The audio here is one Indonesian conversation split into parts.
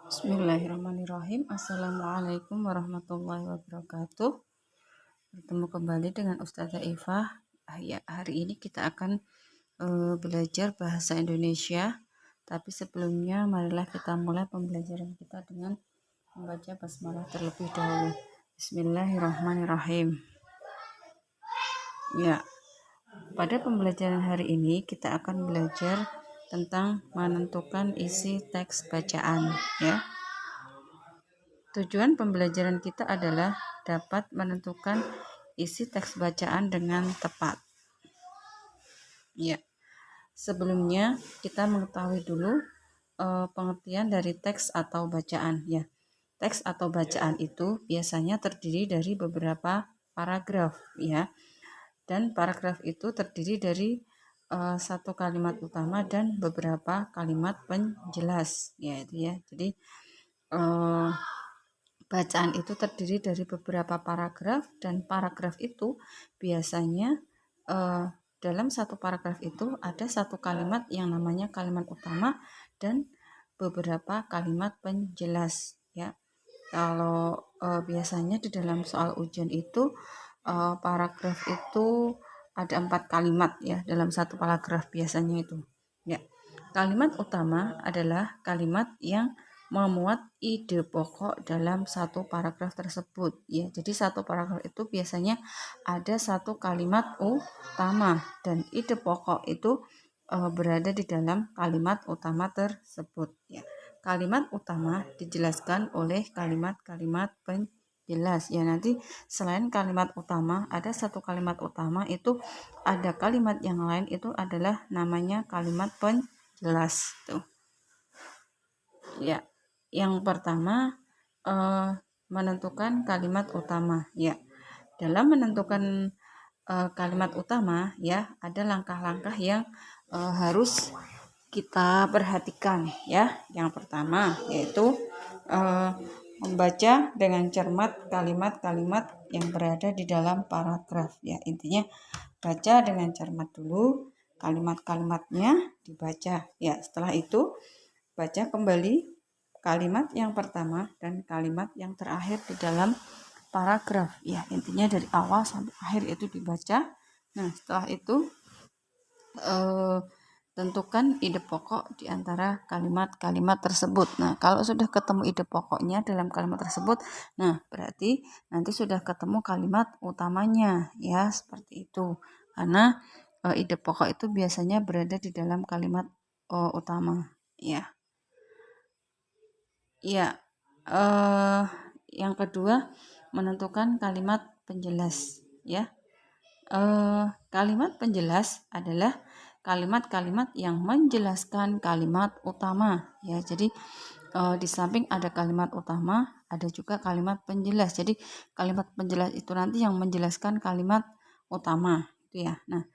Bismillahirrahmanirrahim. Assalamualaikum warahmatullahi wabarakatuh. Bertemu kembali dengan Ustazah Eva. Ya, hari ini kita akan belajar bahasa Indonesia. Tapi sebelumnya marilah kita mulai pembelajaran kita dengan membaca basmalah terlebih dahulu. Bismillahirrahmanirrahim. Ya, pada pembelajaran hari ini kita akan belajar tentang menentukan isi teks bacaan, ya. Tujuan pembelajaran kita adalah dapat menentukan isi teks bacaan dengan tepat. Ya, sebelumnya kita mengetahui dulu pengertian dari teks atau bacaan. Ya, teks atau bacaan itu biasanya terdiri dari beberapa paragraf, ya, dan paragraf itu terdiri dari satu kalimat utama dan beberapa kalimat penjelas, ya itu ya. Jadi bacaan itu terdiri dari beberapa paragraf dan paragraf itu biasanya dalam satu paragraf itu ada satu kalimat yang namanya kalimat utama dan beberapa kalimat penjelas, ya. Kalau biasanya di dalam soal ujian itu paragraf itu ada 4 kalimat, ya, dalam satu paragraf biasanya itu, ya. Kalimat utama adalah kalimat yang memuat ide pokok dalam satu paragraf tersebut, ya. Jadi satu paragraf itu biasanya ada satu kalimat utama dan ide pokok itu berada di dalam kalimat utama tersebut, ya. Kalimat utama dijelaskan oleh kalimat-kalimat penjelas, ya. Nanti selain kalimat utama ada satu kalimat utama itu ada kalimat yang lain itu adalah namanya kalimat penjelas tuh, ya. Yang pertama menentukan kalimat utama, ya. Dalam menentukan kalimat utama, ya, ada langkah-langkah yang harus kita perhatikan, ya. Yang pertama yaitu membaca dengan cermat kalimat-kalimat yang berada di dalam paragraf, ya. Intinya baca dengan cermat dulu, kalimat-kalimatnya dibaca, ya. Setelah itu baca kembali kalimat yang pertama dan kalimat yang terakhir di dalam paragraf, ya. Intinya dari awal sampai akhir itu dibaca. Nah, setelah itu tentukan ide pokok di antara kalimat-kalimat tersebut. Nah, kalau sudah ketemu ide pokoknya dalam kalimat tersebut, nah berarti nanti sudah ketemu kalimat utamanya, ya, seperti itu. Karena ide pokok itu biasanya berada di dalam kalimat utama, ya. Ya, yang kedua menentukan kalimat penjelas, ya. Kalimat penjelas adalah kalimat-kalimat yang menjelaskan kalimat utama, ya. Jadi di samping ada kalimat utama, ada juga kalimat penjelas. Jadi kalimat penjelas itu nanti yang menjelaskan kalimat utama, itu ya. Nah,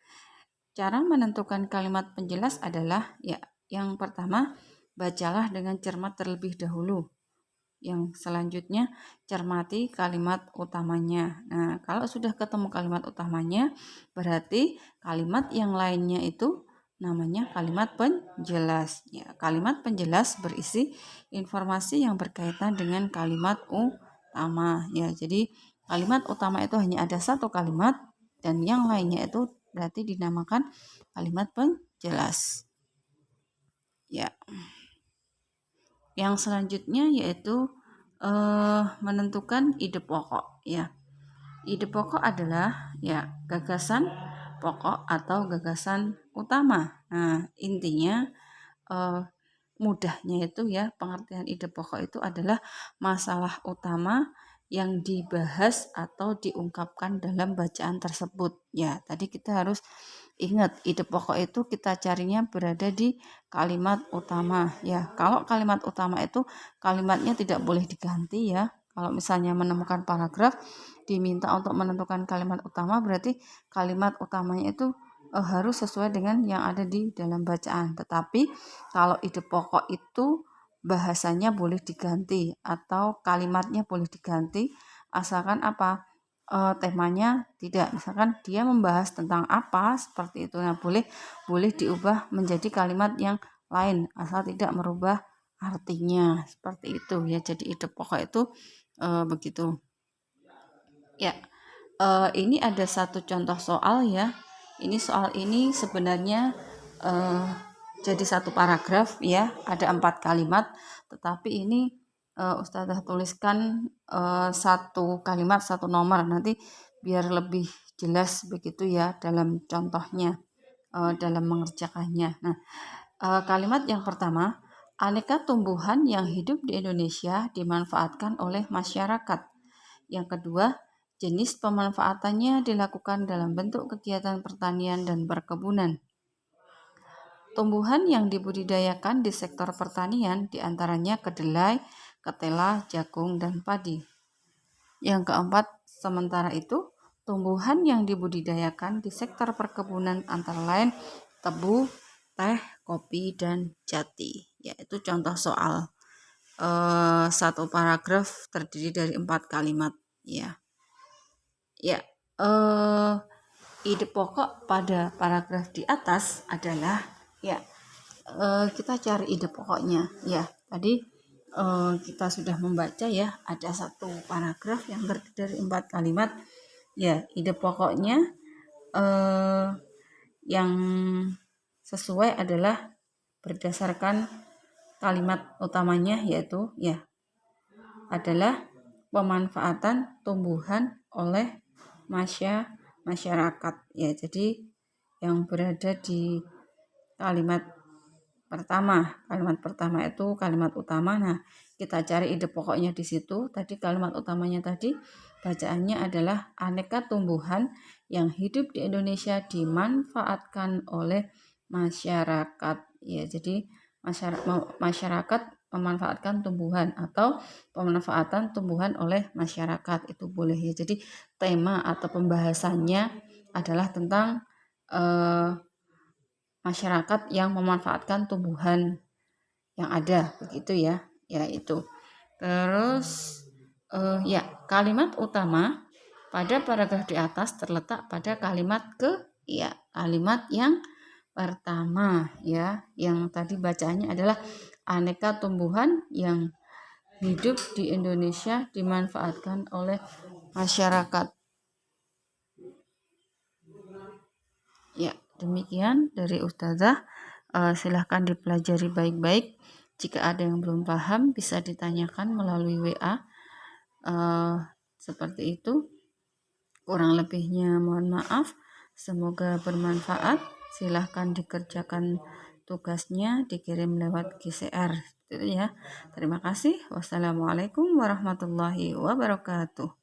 cara menentukan kalimat penjelas adalah, ya, yang pertama bacalah dengan cermat terlebih dahulu. Yang selanjutnya cermati kalimat utamanya. Nah, kalau sudah ketemu kalimat utamanya, berarti kalimat yang lainnya itu namanya kalimat penjelas. Ya, kalimat penjelas berisi informasi yang berkaitan dengan kalimat utama. Ya, jadi kalimat utama itu hanya ada satu kalimat dan yang lainnya itu berarti dinamakan kalimat penjelas. Ya. Yang selanjutnya yaitu menentukan ide pokok, ya. Ide pokok adalah, ya, gagasan pokok atau gagasan utama. Nah, intinya mudahnya itu, ya, pengertian ide pokok itu adalah masalah utama yang dibahas atau diungkapkan dalam bacaan tersebut. Ya, tadi kita harus ingat ide pokok itu kita carinya berada di kalimat utama, ya. Kalau kalimat utama itu kalimatnya tidak boleh diganti, ya. Kalau misalnya menemukan paragraf diminta untuk menentukan kalimat utama, berarti kalimat utamanya itu harus sesuai dengan yang ada di dalam bacaan. Tetapi kalau ide pokok itu bahasanya boleh diganti atau kalimatnya boleh diganti asalkan apa? Temanya tidak, misalkan dia membahas tentang apa seperti itu. Nah, boleh diubah menjadi kalimat yang lain asal tidak merubah artinya seperti itu ya. Jadi ide pokok itu begitu. Ya, ini ada satu contoh soal ya. Ini soal ini sebenarnya eh, jadi satu paragraf ya, ada 4 kalimat, tetapi ini Ustazah tuliskan satu kalimat satu nomor nanti biar lebih jelas begitu ya dalam contohnya, dalam mengerjakannya. Nah, kalimat yang pertama, aneka tumbuhan yang hidup di Indonesia dimanfaatkan oleh masyarakat. Yang kedua, jenis pemanfaatannya dilakukan dalam bentuk kegiatan pertanian dan perkebunan. Tumbuhan yang dibudidayakan di sektor pertanian diantaranya kedelai, ketela, jagung, dan padi. Yang keempat, sementara itu, tumbuhan yang dibudidayakan di sektor perkebunan antara lain tebu, teh, kopi, dan jati. Yaitu contoh soal satu paragraf terdiri dari 4 kalimat. Ya, ide pokok pada paragraf di atas adalah kita cari ide pokoknya ya. Tadi kita sudah membaca ya, ada satu paragraf yang terdiri dari 4 kalimat. Ya, ide pokoknya yang sesuai adalah berdasarkan kalimat utamanya, yaitu adalah pemanfaatan tumbuhan oleh masyarakat ya. Jadi yang berada di kalimat pertama itu kalimat utama. Nah, kita cari ide pokoknya di situ. Tadi kalimat utamanya tadi bacaannya adalah aneka tumbuhan yang hidup di Indonesia dimanfaatkan oleh masyarakat ya. Jadi masyarakat memanfaatkan tumbuhan atau pemanfaatan tumbuhan oleh masyarakat itu boleh ya. Jadi tema atau pembahasannya adalah tentang masyarakat yang memanfaatkan tumbuhan yang ada begitu ya. Ya itu. Terus kalimat utama pada paragraf di atas terletak pada kalimat kalimat yang pertama ya, yang tadi bacaannya adalah aneka tumbuhan yang hidup di Indonesia dimanfaatkan oleh masyarakat. Ya, demikian dari Ustazah. Silahkan dipelajari baik-baik. Jika ada yang belum paham bisa ditanyakan melalui WA. Seperti itu. Kurang lebihnya mohon maaf. Semoga bermanfaat. Silahkan dikerjakan tugasnya, dikirim lewat GCR. Gitu ya. Terima kasih. Wassalamualaikum warahmatullahi wabarakatuh.